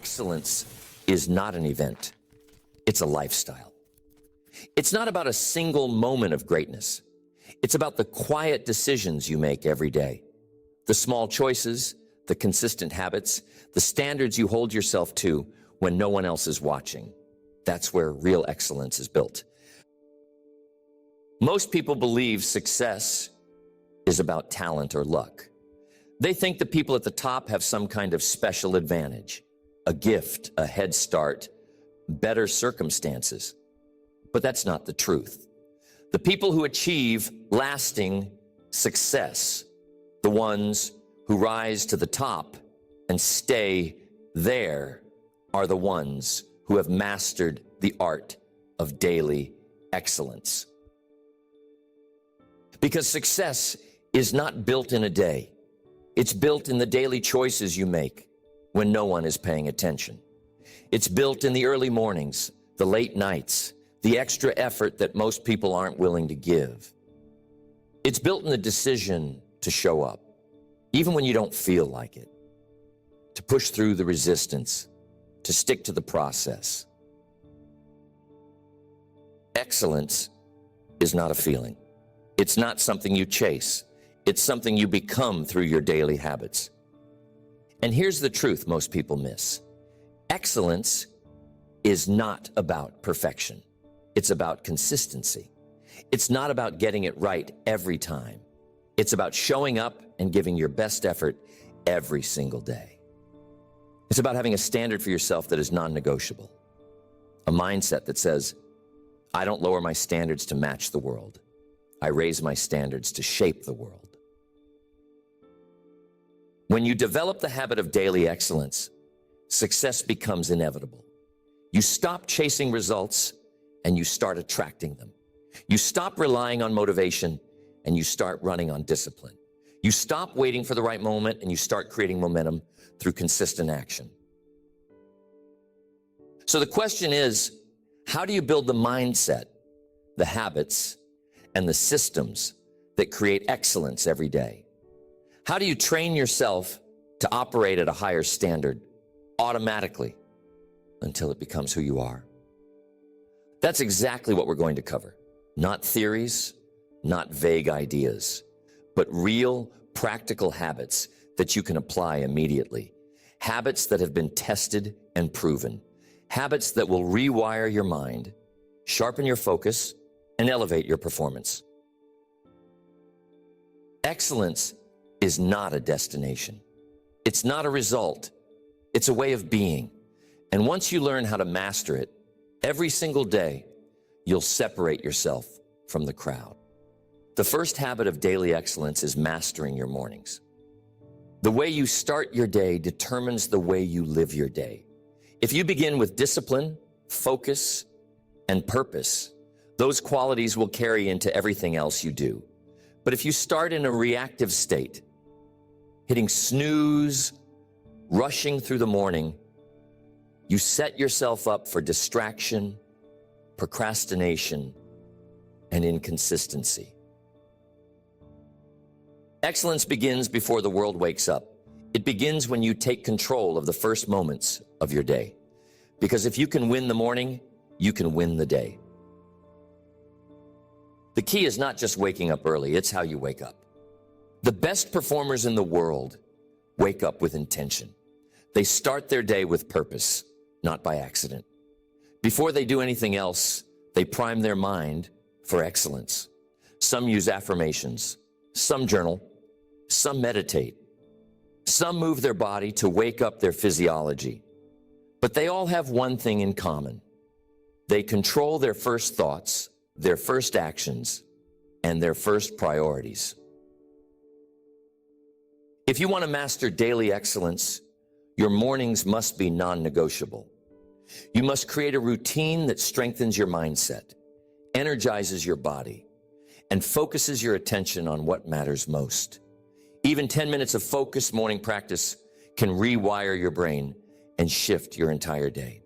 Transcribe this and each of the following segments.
Excellence is not an event. It's a lifestyle. It's not about a single moment of greatness. It's about the quiet decisions you make every day. The small choices, the consistent habits, the standards you hold yourself to when no one else is watching. That's where real excellence is built. Most people believe success is about talent or luck. They think the people at the top have some kind of special advantage, a gift, a head start, better circumstances. But that's not the truth. The people who achieve lasting success, the ones who rise to the top and stay there, are the ones who have mastered the art of daily excellence. Because success is not built in a day. It's built in the daily choices you make when no one is paying attention. It's built in the early mornings, the late nights, the extra effort that most people aren't willing to give. It's built in the decision to show up, even when you don't feel like it, to push through the resistance, to stick to the process. Excellence is not a feeling. It's not something you chase. It's something you become through your daily habits. And here's the truth most people miss. Excellence is not about perfection. It's about consistency. It's not about getting it right every time. It's about showing up and giving your best effort every single day. It's about having a standard for yourself that is non-negotiable. A mindset that says, I don't lower my standards to match the world. I raise my standards to shape the world. When you develop the habit of daily excellence, success becomes inevitable. You stop chasing results and you start attracting them. You stop relying on motivation and you start running on discipline. You stop waiting for the right moment and you start creating momentum through consistent action. So the question is, how do you build the mindset, the habits, and the systems that create excellence every day? How do you train yourself to operate at a higher standard automatically until it becomes who you are? That's exactly what we're going to cover. Not theories, not vague ideas, but real practical habits that you can apply immediately. Habits that have been tested and proven. Habits that will rewire your mind, sharpen your focus, and elevate your performance. Excellence is not a destination. It's not a result. It's a way of being. And once you learn how to master it, every single day, you'll separate yourself from the crowd. The first habit of daily excellence is mastering your mornings. The way you start your day determines the way you live your day. If you begin with discipline, focus, and purpose, those qualities will carry into everything else you do. But if you start in a reactive state, hitting snooze, rushing through the morning, you set yourself up for distraction, procrastination, and inconsistency. Excellence begins before the world wakes up. It begins when you take control of the first moments of your day. Because if you can win the morning, you can win the day. The key is not just waking up early, it's how you wake up. The best performers in the world wake up with intention. They start their day with purpose, not by accident. Before they do anything else, they prime their mind for excellence. Some use affirmations, some journal, some meditate, some move their body to wake up their physiology. But they all have one thing in common. They control their first thoughts, their first actions, and their first priorities. If you want to master daily excellence, your mornings must be non-negotiable. You must create a routine that strengthens your mindset, energizes your body, and focuses your attention on what matters most. Even 10 minutes of focused morning practice can rewire your brain and shift your entire day.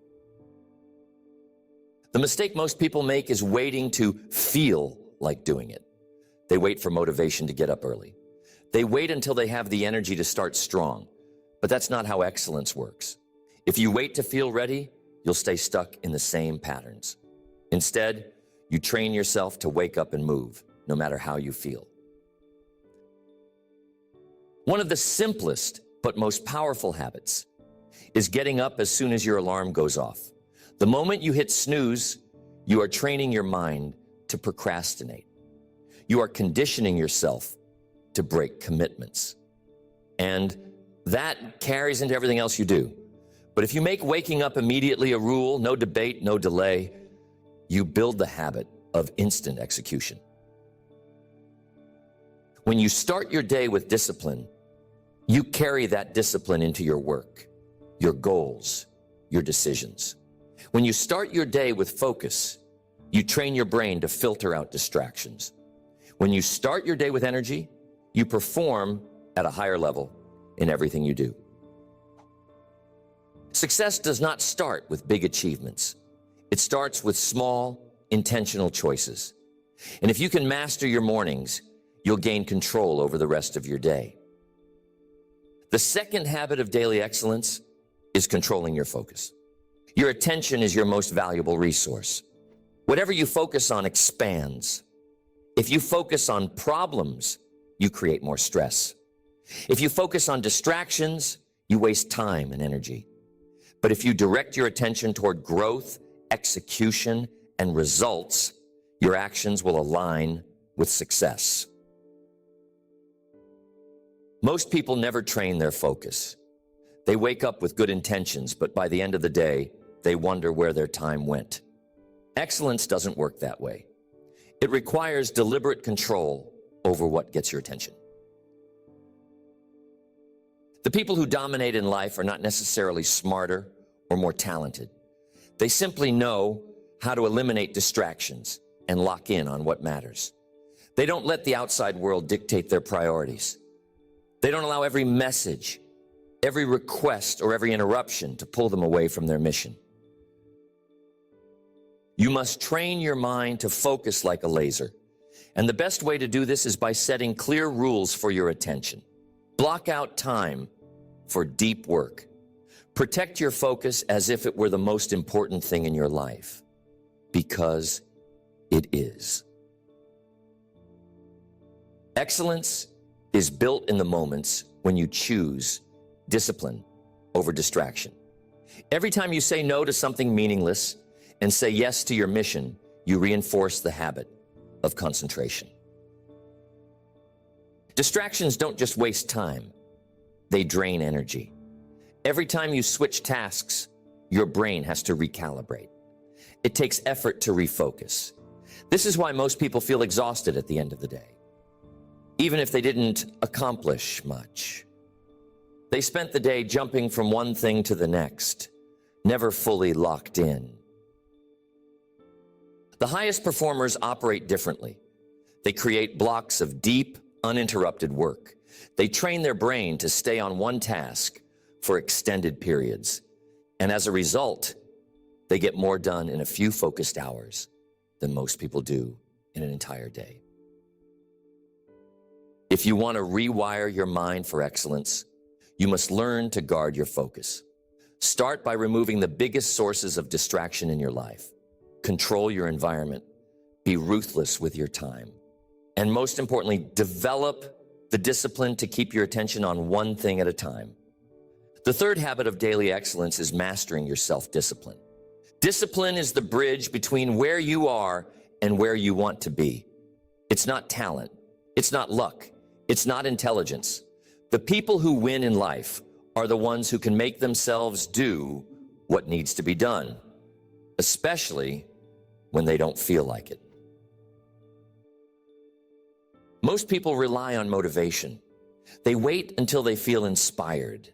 The mistake most people make is waiting to feel like doing it. They wait for motivation to get up early. They wait until they have the energy to start strong. But that's not how excellence works. If you wait to feel ready, you'll stay stuck in the same patterns. Instead, you train yourself to wake up and move, no matter how you feel. One of the simplest but most powerful habits is getting up as soon as your alarm goes off. The moment you hit snooze, you are training your mind to procrastinate. You are conditioning yourself to break commitments. And that carries into everything else you do. But if you make waking up immediately a rule, no debate, no delay, you build the habit of instant execution. When you start your day with discipline, you carry that discipline into your work, your goals, your decisions. When you start your day with focus, you train your brain to filter out distractions. When you start your day with energy, you perform at a higher level in everything you do. Success does not start with big achievements. It starts with small, intentional choices. And if you can master your mornings, you'll gain control over the rest of your day. The second habit of daily excellence is controlling your focus. Your attention is your most valuable resource. Whatever you focus on expands. If you focus on problems, you create more stress. If you focus on distractions, you waste time and energy. But if you direct your attention toward growth, execution, and results, your actions will align with success. Most people never train their focus. They wake up with good intentions, but by the end of the day, they wonder where their time went. Excellence doesn't work that way. It requires deliberate control over what gets your attention. The people who dominate in life are not necessarily smarter or more talented. They simply know how to eliminate distractions and lock in on what matters. They don't let the outside world dictate their priorities. They don't allow every message, every request, or every interruption to pull them away from their mission. You must train your mind to focus like a laser. And the best way to do this is by setting clear rules for your attention. Block out time for deep work. Protect your focus as if it were the most important thing in your life, because it is. Excellence is built in the moments when you choose discipline over distraction. Every time you say no to something meaningless and say yes to your mission, you reinforce the habit of concentration. Distractions don't just waste time, they drain energy. Every time you switch tasks, your brain has to recalibrate. It takes effort to refocus. This is why most people feel exhausted at the end of the day, even if they didn't accomplish much. They spent the day jumping from one thing to the next, never fully locked in. The highest performers operate differently. They create blocks of deep, uninterrupted work. They train their brain to stay on one task for extended periods. And as a result, they get more done in a few focused hours than most people do in an entire day. If you want to rewire your mind for excellence, you must learn to guard your focus. Start by removing the biggest sources of distraction in your life. Control your environment. Be ruthless with your time. And most importantly, develop the discipline to keep your attention on one thing at a time. The third habit of daily excellence is mastering your self-discipline. Discipline is the bridge between where you are and where you want to be. It's not talent. It's not luck. It's not intelligence. The people who win in life are the ones who can make themselves do what needs to be done, especially when they don't feel like it. Most people rely on motivation. They wait until they feel inspired.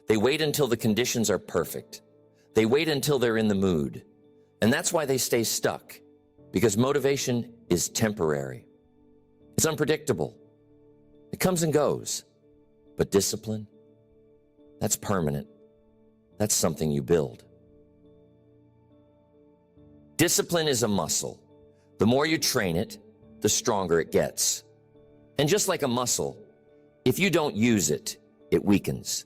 They wait until the conditions are perfect. They wait until they're in the mood. And that's why they stay stuck, because motivation is temporary. It's unpredictable. It comes and goes. But discipline, that's permanent. That's something you build. Discipline is a muscle. The more you train it, the stronger it gets. And just like a muscle, if you don't use it, it weakens.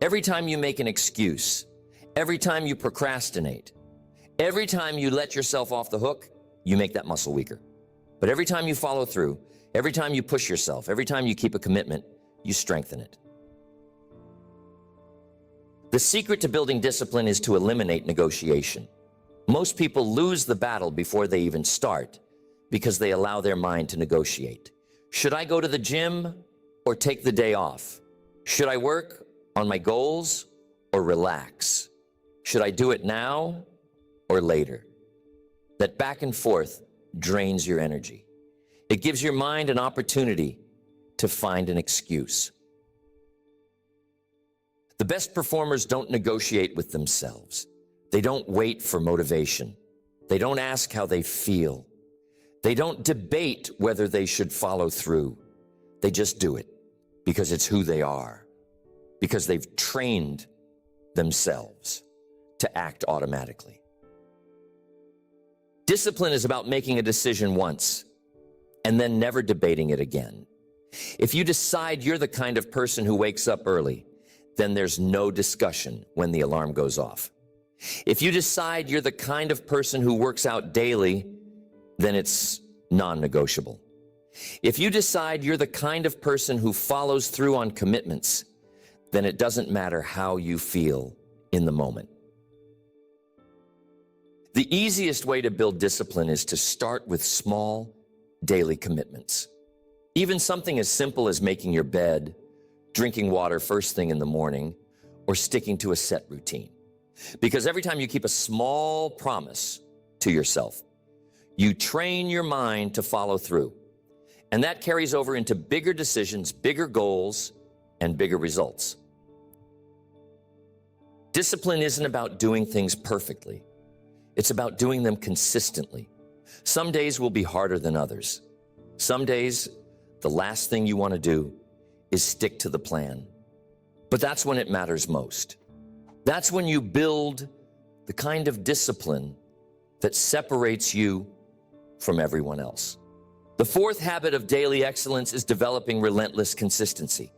Every time you make an excuse, Every time you procrastinate, every time you let yourself off the hook, you make that muscle weaker. But every time you follow through, every time you push yourself, every time you keep a commitment, you strengthen it. The secret to building discipline is to eliminate negotiation. Most people lose the battle before they even start because they allow their mind to negotiate. Should I go to the gym or take the day off? Should I work on my goals or relax? Should I do it now or later? That back and forth drains your energy. It gives your mind an opportunity to find an excuse. The best performers don't negotiate with themselves. They don't wait for motivation. They don't ask how they feel. They don't debate whether they should follow through. They just do it because it's who they are, because they've trained themselves to act automatically. Discipline is about making a decision once and then never debating it again. If you decide you're the kind of person who wakes up early, then there's no discussion when the alarm goes off. If you decide you're the kind of person who works out daily, then it's non-negotiable. If you decide you're the kind of person who follows through on commitments, then it doesn't matter how you feel in the moment. The easiest way to build discipline is to start with small daily commitments. Even something as simple as making your bed, drinking water first thing in the morning, or sticking to a set routine. Because every time you keep a small promise to yourself, you train your mind to follow through. And that carries over into bigger decisions, bigger goals, and bigger results. Discipline isn't about doing things perfectly. It's about doing them consistently. Some days will be harder than others. Some days, the last thing you want to do is stick to the plan. But that's when it matters most. That's when you build the kind of discipline that separates you from everyone else. The fourth habit of daily excellence is developing relentless consistency.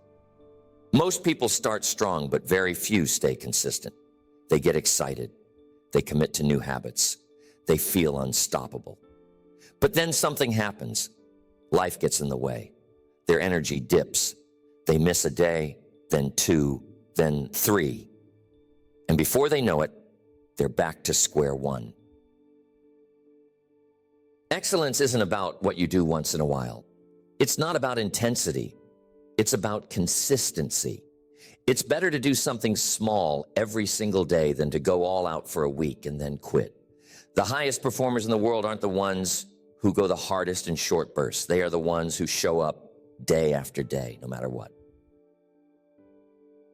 Most people start strong, but very few stay consistent. They get excited. They commit to new habits. They feel unstoppable. But then something happens. Life gets in the way. Their energy dips. They miss a day, then two, then three. And before they know it, they're back to square one. Excellence isn't about what you do once in a while. It's not about intensity. It's about consistency. It's better to do something small every single day than to go all out for a week and then quit. The highest performers in the world aren't the ones who go the hardest in short bursts. They are the ones who show up day after day, no matter what.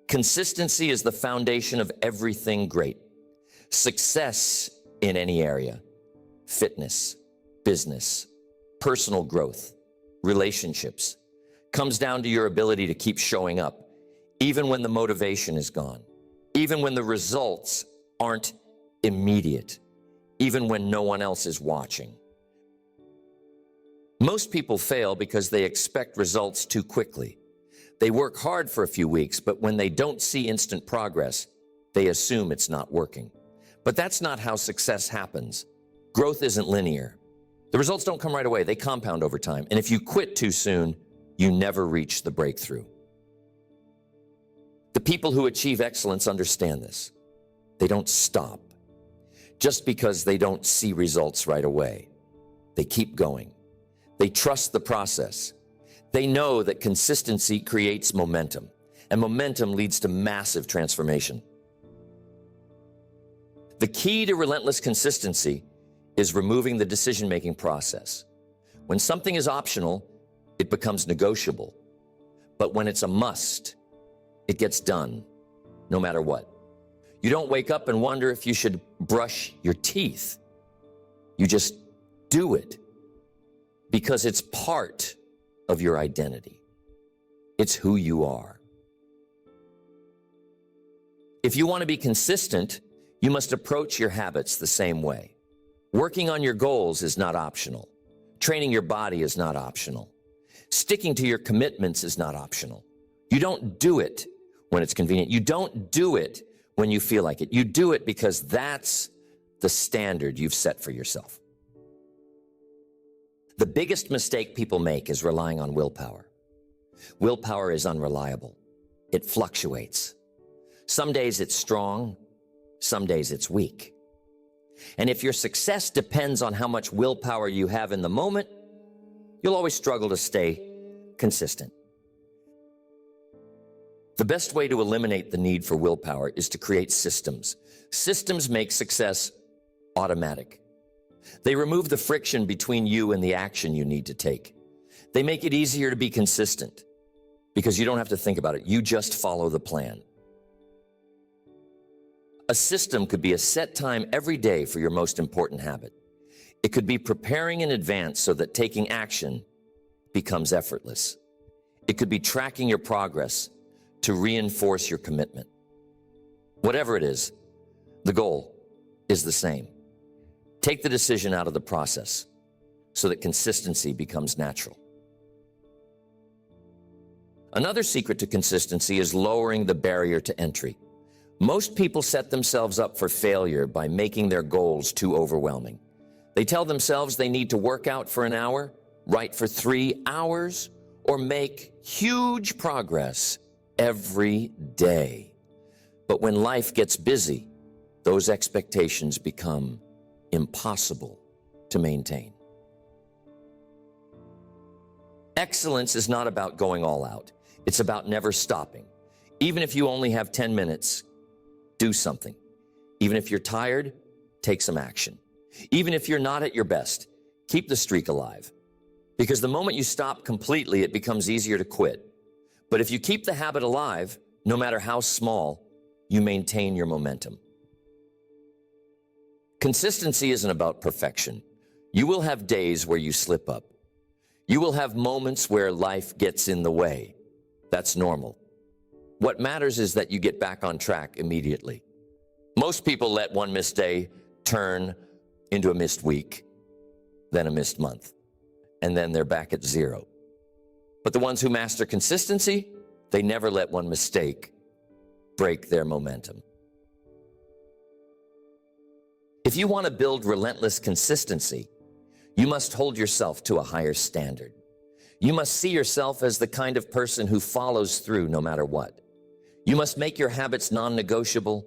Consistency is the foundation of everything great. Success in any area, fitness, business, personal growth, relationships, comes down to your ability to keep showing up, even when the motivation is gone, even when the results aren't immediate, even when no one else is watching. Most people fail because they expect results too quickly. They work hard for a few weeks, but when they don't see instant progress, they assume it's not working. But that's not how success happens. Growth isn't linear. The results don't come right away. They compound over time. And if you quit too soon, you never reach the breakthrough. The people who achieve excellence understand this. They don't stop just because they don't see results right away. They keep going. They trust the process. They know that consistency creates momentum, and momentum leads to massive transformation. The key to relentless consistency is removing the decision-making process. When something is optional, it becomes negotiable. But when it's a must, it gets done, no matter what. You don't wake up and wonder if you should brush your teeth. You just do it because it's part of your identity. It's who you are. If you want to be consistent, you must approach your habits the same way. Working on your goals is not optional. Training your body is not optional. Sticking to your commitments is not optional. You don't do it when it's convenient. You don't do it when you feel like it. You do it because that's the standard you've set for yourself. The biggest mistake people make is relying on willpower. Willpower is unreliable. It fluctuates. Some days it's strong, some days it's weak. And if your success depends on how much willpower you have in the moment, you'll always struggle to stay consistent. The best way to eliminate the need for willpower is to create systems. Systems make success automatic. They remove the friction between you and the action you need to take. They make it easier to be consistent because you don't have to think about it. You just follow the plan. A system could be a set time every day for your most important habit. It could be preparing in advance so that taking action becomes effortless. It could be tracking your progress to reinforce your commitment. Whatever it is, the goal is the same. Take the decision out of the process so that consistency becomes natural. Another secret to consistency is lowering the barrier to entry. Most people set themselves up for failure by making their goals too overwhelming. They tell themselves they need to work out for an hour, write for 3 hours, or make huge progress every day. But when life gets busy, those expectations become impossible to maintain. Excellence is not about going all out. It's about never stopping. Even if you only have 10 minutes, do something. Even if you're tired, take some action. Even if you're not at your best, keep the streak alive. Because the moment you stop completely, it becomes easier to quit. But if you keep the habit alive, no matter how small, you maintain your momentum. Consistency isn't about perfection. You will have days where you slip up. You will have moments where life gets in the way. That's normal. What matters is that you get back on track immediately. Most people let one missed day turn into a missed week, then a missed month, and then they're back at 0. But the ones who master consistency, they never let one mistake break their momentum. If you want to build relentless consistency, you must hold yourself to a higher standard. You must see yourself as the kind of person who follows through no matter what. You must make your habits non-negotiable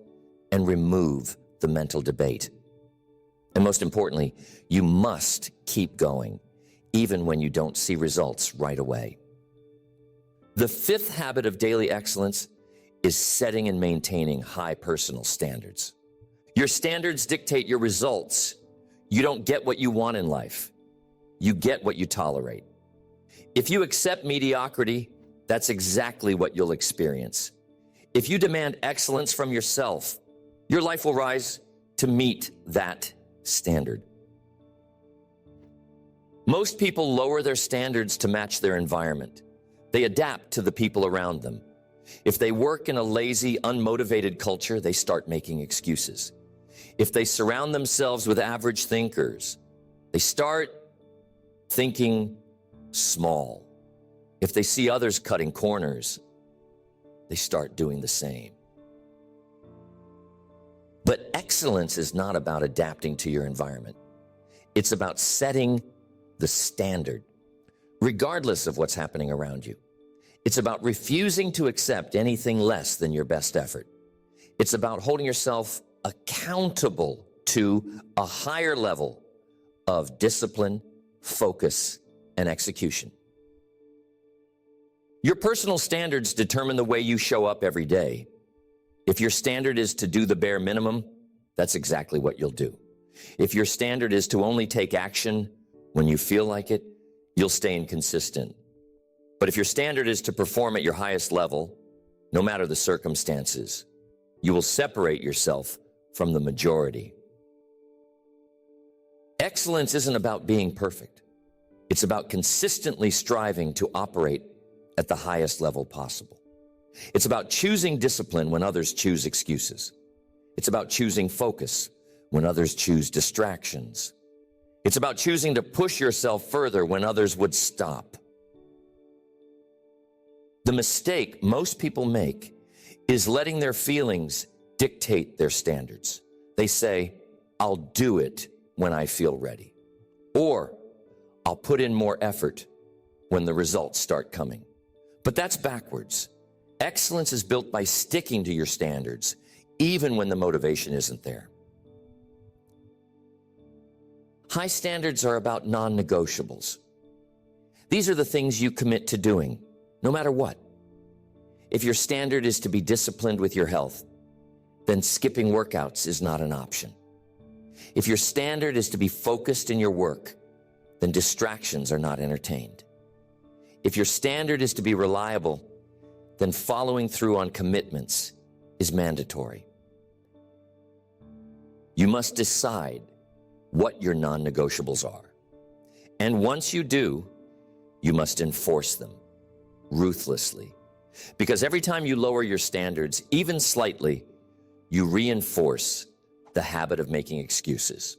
and remove the mental debate. And most importantly, you must keep going, even when you don't see results right away. The 5th habit of daily excellence is setting and maintaining high personal standards. Your standards dictate your results. You don't get what you want in life. You get what you tolerate. If you accept mediocrity, that's exactly what you'll experience. If you demand excellence from yourself, your life will rise to meet that standard. Most people lower their standards to match their environment. They adapt to the people around them. If they work in a lazy, unmotivated culture, they start making excuses. If they surround themselves with average thinkers, they start thinking small. If they see others cutting corners, they start doing the same. But excellence is not about adapting to your environment. It's about setting the standard, regardless of what's happening around you. It's about refusing to accept anything less than your best effort. It's about holding yourself accountable to a higher level of discipline, focus, and execution. Your personal standards determine the way you show up every day. If your standard is to do the bare minimum, that's exactly what you'll do. If your standard is to only take action when you feel like it, you'll stay inconsistent. But if your standard is to perform at your highest level, no matter the circumstances, you will separate yourself from the majority. Excellence isn't about being perfect. It's about consistently striving to operate at the highest level possible. It's about choosing discipline when others choose excuses. It's about choosing focus when others choose distractions. It's about choosing to push yourself further when others would stop. The mistake most people make is letting their feelings dictate their standards. They say, I'll do it when I feel ready, or I'll put in more effort when the results start coming. But that's backwards. Excellence is built by sticking to your standards, even when the motivation isn't there. High standards are about non-negotiables. These are the things you commit to doing, no matter what. If your standard is to be disciplined with your health, then skipping workouts is not an option. If your standard is to be focused in your work, then distractions are not entertained. If your standard is to be reliable, then following through on commitments is mandatory. You must decide what your non-negotiables are. And once you do, you must enforce them ruthlessly. Because every time you lower your standards, even slightly, you reinforce the habit of making excuses.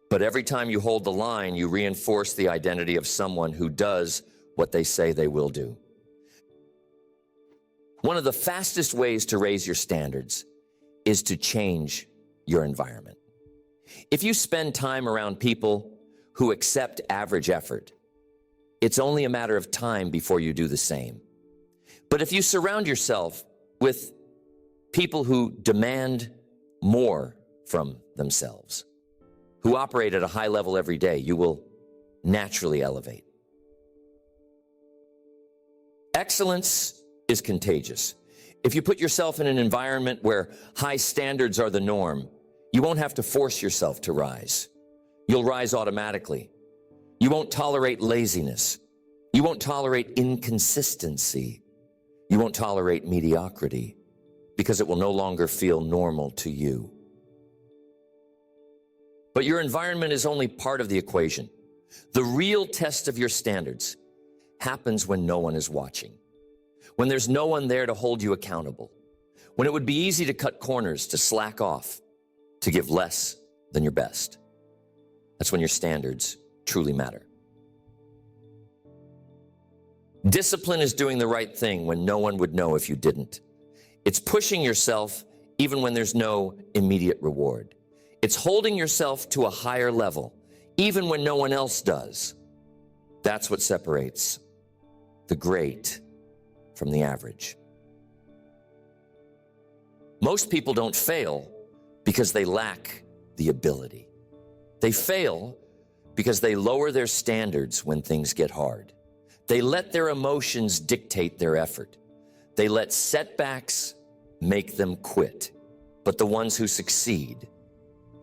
But every time you hold the line, you reinforce the identity of someone who does what they say they will do. One of the fastest ways to raise your standards is to change your environment. If you spend time around people who accept average effort, it's only a matter of time before you do the same. But if you surround yourself with people who demand more from themselves, who operate at a high level every day, you will naturally elevate. Excellence is contagious. If you put yourself in an environment where high standards are the norm, you won't have to force yourself to rise. You'll rise automatically. You won't tolerate laziness. You won't tolerate inconsistency. You won't tolerate mediocrity because it will no longer feel normal to you. But your environment is only part of the equation. The real test of your standards happens when no one is watching, when there's no one there to hold you accountable, when it would be easy to cut corners, to slack off, to give less than your best. That's when your standards truly matter. Discipline is doing the right thing when no one would know if you didn't. It's pushing yourself even when there's no immediate reward. It's holding yourself to a higher level, even when no one else does. That's what separates the great from the average. Most people don't fail because they lack the ability. They fail because they lower their standards when things get hard. They let their emotions dictate their effort. They let setbacks make them quit. But the ones who succeed,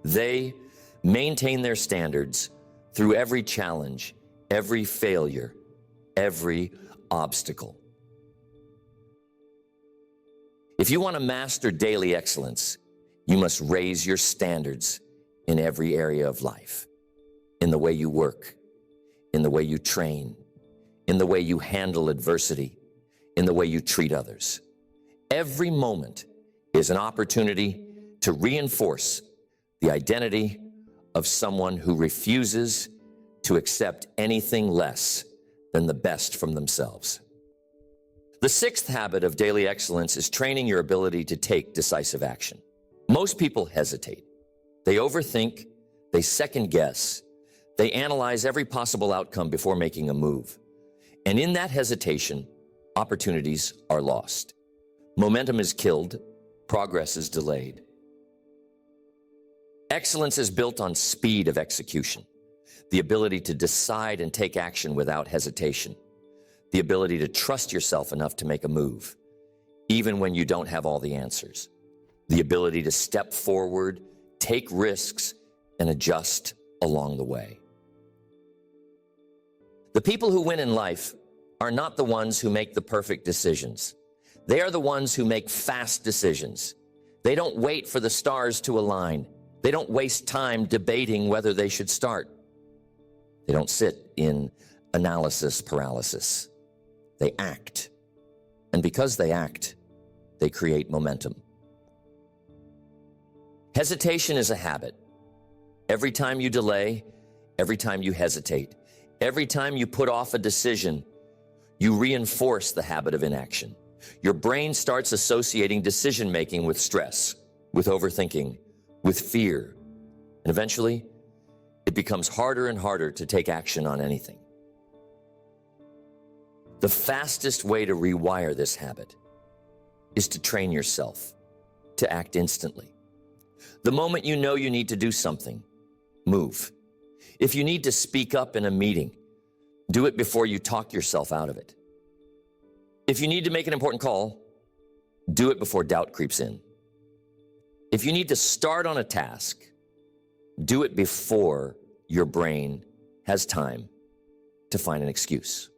they maintain their standards through every challenge, every failure, every obstacle. If you want to master daily excellence, you must raise your standards in every area of life, in the way you work, in the way you train, in the way you handle adversity, in the way you treat others. Every moment is an opportunity to reinforce the identity of someone who refuses to accept anything less than the best from themselves. The sixth habit of daily excellence is training your ability to take decisive action. Most people hesitate. They overthink, they second guess, they analyze every possible outcome before making a move. And in that hesitation, opportunities are lost. Momentum is killed, progress is delayed. Excellence is built on speed of execution, the ability to decide and take action without hesitation, the ability to trust yourself enough to make a move, even when you don't have all the answers, the ability to step forward, take risks, and adjust along the way. The people who win in life are not the ones who make the perfect decisions. They are the ones who make fast decisions. They don't wait for the stars to align. They don't waste time debating whether they should start. They don't sit in analysis paralysis. They act. And because they act, they create momentum. Hesitation is a habit. Every time you delay, every time you hesitate, every time you put off a decision, you reinforce the habit of inaction. Your brain starts associating decision-making with stress. with overthinking, with fear, and eventually it becomes harder and harder to take action on anything. The fastest way to rewire this habit is to train yourself to act instantly. The moment you know you need to do something, move. If you need to speak up in a meeting, do it before you talk yourself out of it. If you need to make an important call, do it before doubt creeps in. If you need to start on a task, do it before your brain has time to find an excuse.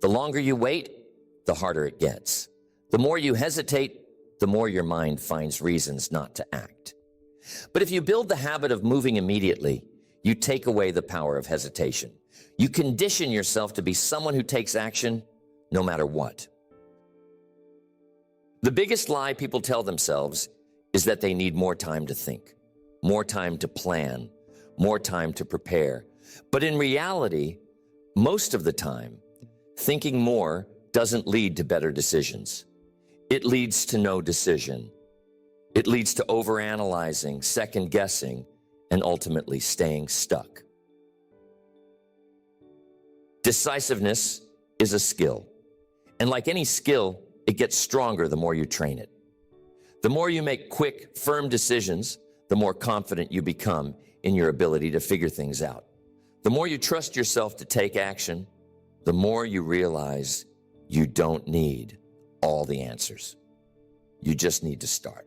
The longer you wait, the harder it gets. The more you hesitate, the more your mind finds reasons not to act. But if you build the habit of moving immediately, you take away the power of hesitation. You condition yourself to be someone who takes action no matter what. The biggest lie people tell themselves is that they need more time to think, more time to plan, more time to prepare. But in reality, most of the time, thinking more doesn't lead to better decisions. It leads to no decision. It leads to overanalyzing, second-guessing, and ultimately staying stuck. Decisiveness is a skill. And like any skill, it gets stronger the more you train it. The more you make quick, firm decisions, the more confident you become in your ability to figure things out. The more you trust yourself to take action, the more you realize you don't need all the answers. You just need to start.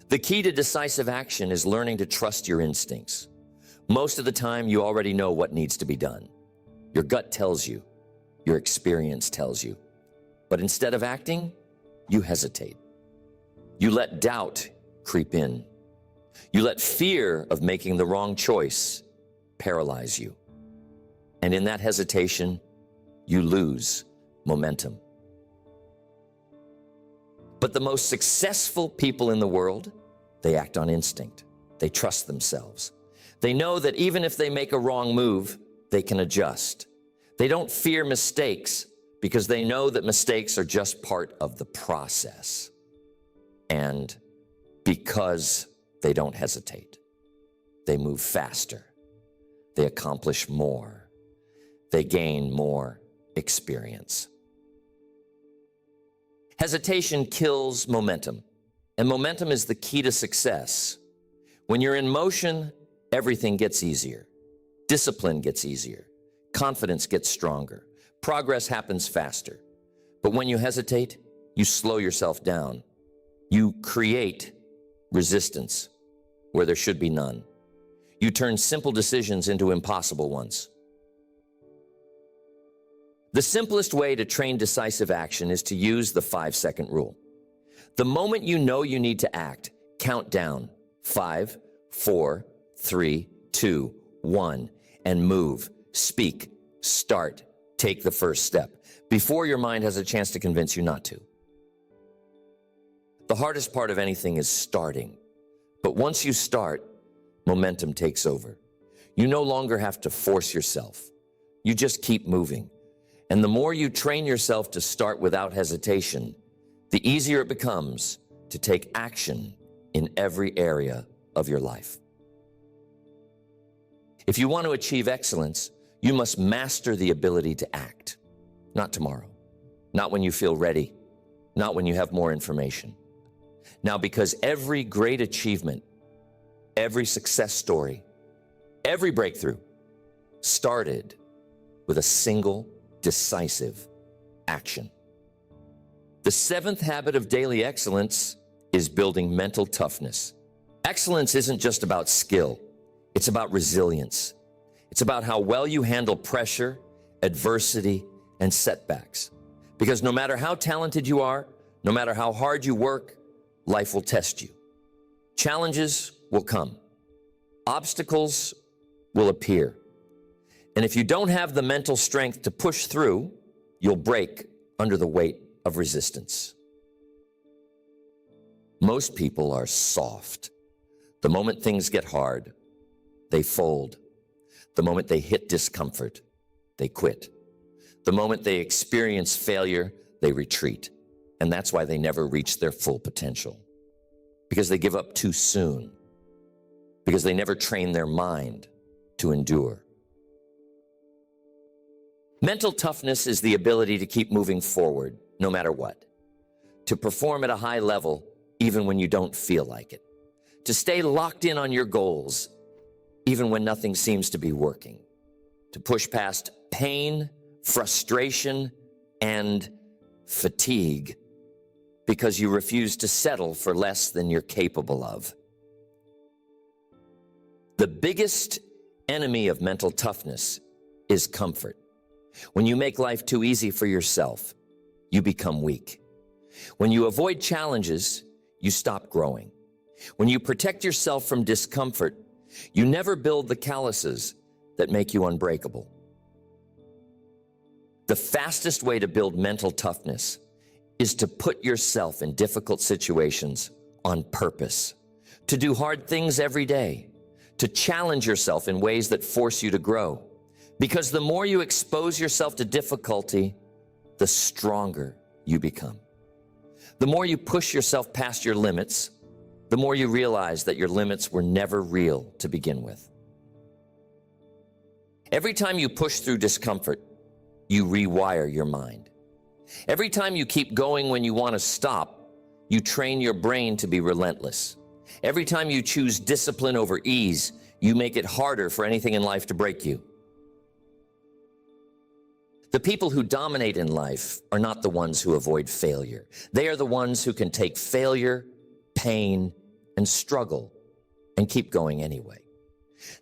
The key to decisive action is learning to trust your instincts. Most of the time, you already know what needs to be done. Your gut tells you, your experience tells you. But instead of acting, you hesitate. You let doubt creep in. You let fear of making the wrong choice paralyze you. And in that hesitation, you lose momentum. But the most successful people in the world, they act on instinct. They trust themselves. They know that even if they make a wrong move, they can adjust. They don't fear mistakes because they know that mistakes are just part of the process. And because they don't hesitate, they move faster. They accomplish more. They gain more experience. Hesitation kills momentum, and momentum is the key to success. When you're in motion, everything gets easier. Discipline gets easier. Confidence gets stronger. Progress happens faster. But when you hesitate, you slow yourself down. You create resistance where there should be none. You turn simple decisions into impossible ones. The simplest way to train decisive action is to use the 5-second rule. The moment you know you need to act, count down 5, 4, 3, 2, 1, and move, speak, start, take the first step before your mind has a chance to convince you not to. The hardest part of anything is starting. But once you start, momentum takes over. You no longer have to force yourself. You just keep moving. And the more you train yourself to start without hesitation, the easier it becomes to take action in every area of your life. If you want to achieve excellence, you must master the ability to act. Not tomorrow, not when you feel ready, not when you have more information. Now, because every great achievement, every success story, every breakthrough started with a single decisive action. The 7th habit of daily excellence is building mental toughness. Excellence isn't just about skill. It's about resilience. It's about how well you handle pressure, adversity, and setbacks. Because no matter how talented you are, no matter how hard you work, life will test you. Challenges will come. Obstacles will appear. And if you don't have the mental strength to push through, you'll break under the weight of resistance. Most people are soft. The moment things get hard, they fold. The moment they hit discomfort, they quit. The moment they experience failure, they retreat. And that's why they never reach their full potential. Because they give up too soon. Because they never train their mind to endure. Mental toughness is the ability to keep moving forward no matter what. To perform at a high level even when you don't feel like it. To stay locked in on your goals even when nothing seems to be working. To push past pain, frustration, and fatigue because you refuse to settle for less than you're capable of. The biggest enemy of mental toughness is comfort. When you make life too easy for yourself, you become weak. When you avoid challenges, you stop growing. When you protect yourself from discomfort, you never build the calluses that make you unbreakable. The fastest way to build mental toughness is to put yourself in difficult situations on purpose, to do hard things every day, to challenge yourself in ways that force you to grow. Because the more you expose yourself to difficulty, the stronger you become. The more you push yourself past your limits, the more you realize that your limits were never real to begin with. Every time you push through discomfort, you rewire your mind. Every time you keep going when you want to stop, you train your brain to be relentless. Every time you choose discipline over ease, you make it harder for anything in life to break you. The people who dominate in life are not the ones who avoid failure. They are the ones who can take failure, pain, and struggle and keep going anyway.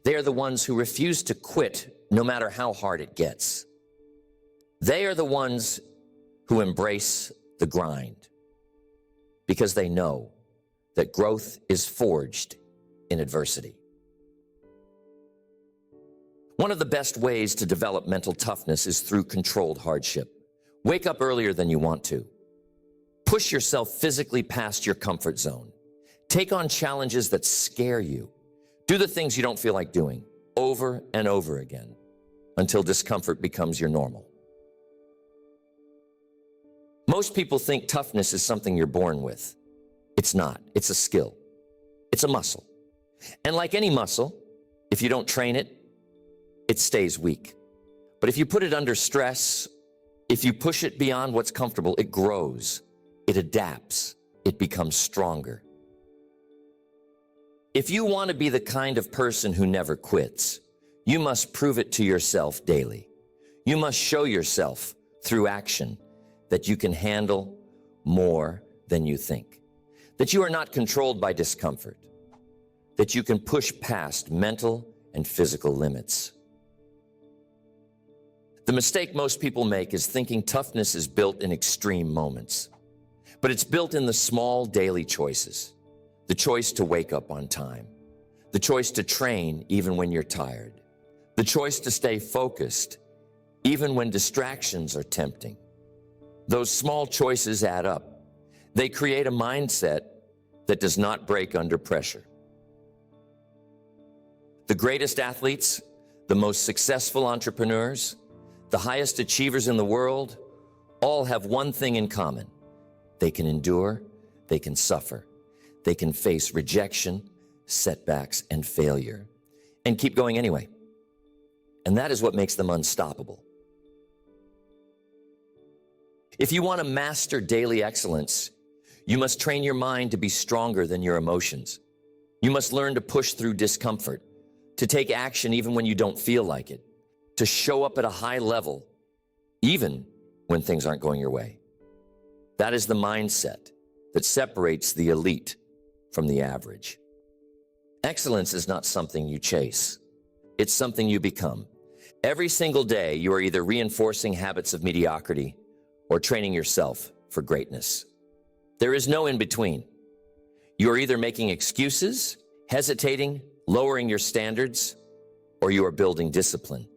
They are the ones who refuse to quit no matter how hard it gets. They are the ones who embrace the grind because they know that growth is forged in adversity. One of the best ways to develop mental toughness is through controlled hardship. Wake up earlier than you want to. Push yourself physically past your comfort zone. Take on challenges that scare you. Do the things you don't feel like doing over and over again until discomfort becomes your normal. Most people think toughness is something you're born with. It's not. It's a skill. It's a muscle. And like any muscle, if you don't train it, it stays weak. But if you put it under stress, if you push it beyond what's comfortable, it grows, it adapts, it becomes stronger. If you want to be the kind of person who never quits, you must prove it to yourself daily. You must show yourself through action that you can handle more than you think, that you are not controlled by discomfort, that you can push past mental and physical limits. The mistake most people make is thinking toughness is built in extreme moments, but it's built in the small daily choices. The choice to wake up on time, the choice to train even when you're tired, the choice to stay focused even when distractions are tempting. Those small choices add up. They create a mindset that does not break under pressure. The greatest athletes, the most successful entrepreneurs, the highest achievers in the world, all have one thing in common. They can endure, they can suffer, they can face rejection, setbacks, and failure, and keep going anyway. And that is what makes them unstoppable. If you want to master daily excellence, you must train your mind to be stronger than your emotions. You must learn to push through discomfort, to take action even when you don't feel like it, to show up at a high level, even when things aren't going your way. That is the mindset that separates the elite from the average. Excellence is not something you chase. It's something you become. Every single day, you are either reinforcing habits of mediocrity or training yourself for greatness. There is no in between. You are either making excuses, hesitating, lowering your standards, or you are building discipline,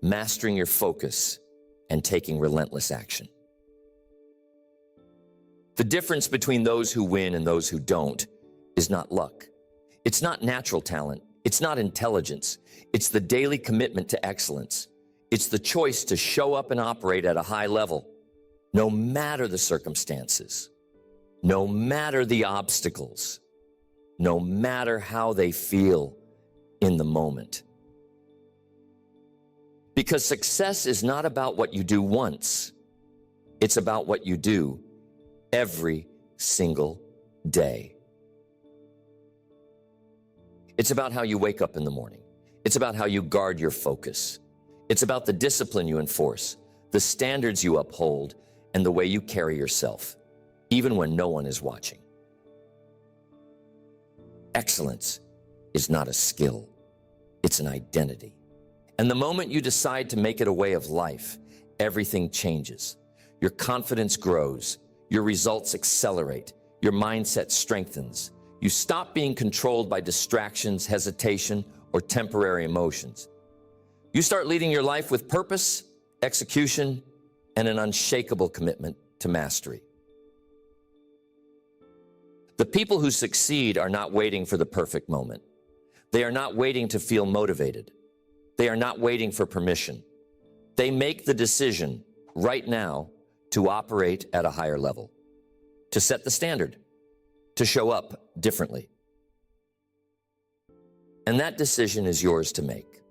mastering your focus, and taking relentless action. The difference between those who win and those who don't is not luck. It's not natural talent. It's not intelligence. It's the daily commitment to excellence. It's the choice to show up and operate at a high level, no matter the circumstances, no matter the obstacles, no matter how they feel in the moment. Because success is not about what you do once. It's about what you do every single day. It's about how you wake up in the morning. It's about how you guard your focus. It's about the discipline you enforce, the standards you uphold, and the way you carry yourself, even when no one is watching. Excellence is not a skill, it's an identity. And the moment you decide to make it a way of life, everything changes. Your confidence grows, your results accelerate, your mindset strengthens. You stop being controlled by distractions, hesitation, or temporary emotions. You start leading your life with purpose, execution, and an unshakable commitment to mastery. The people who succeed are not waiting for the perfect moment. They are not waiting to feel motivated. They are not waiting for permission. They make the decision right now to operate at a higher level, to set the standard, to show up differently. And that decision is yours to make.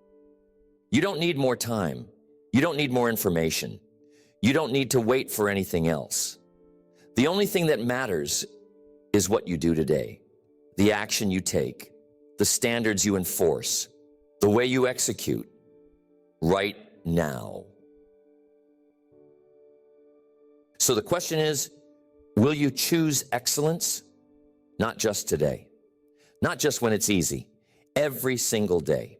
You don't need more time. You don't need more information. You don't need to wait for anything else. The only thing that matters is what you do today, the action you take, the standards you enforce, the way you execute right now. So the question is, will you choose excellence? Not just today, not just when it's easy, every single day.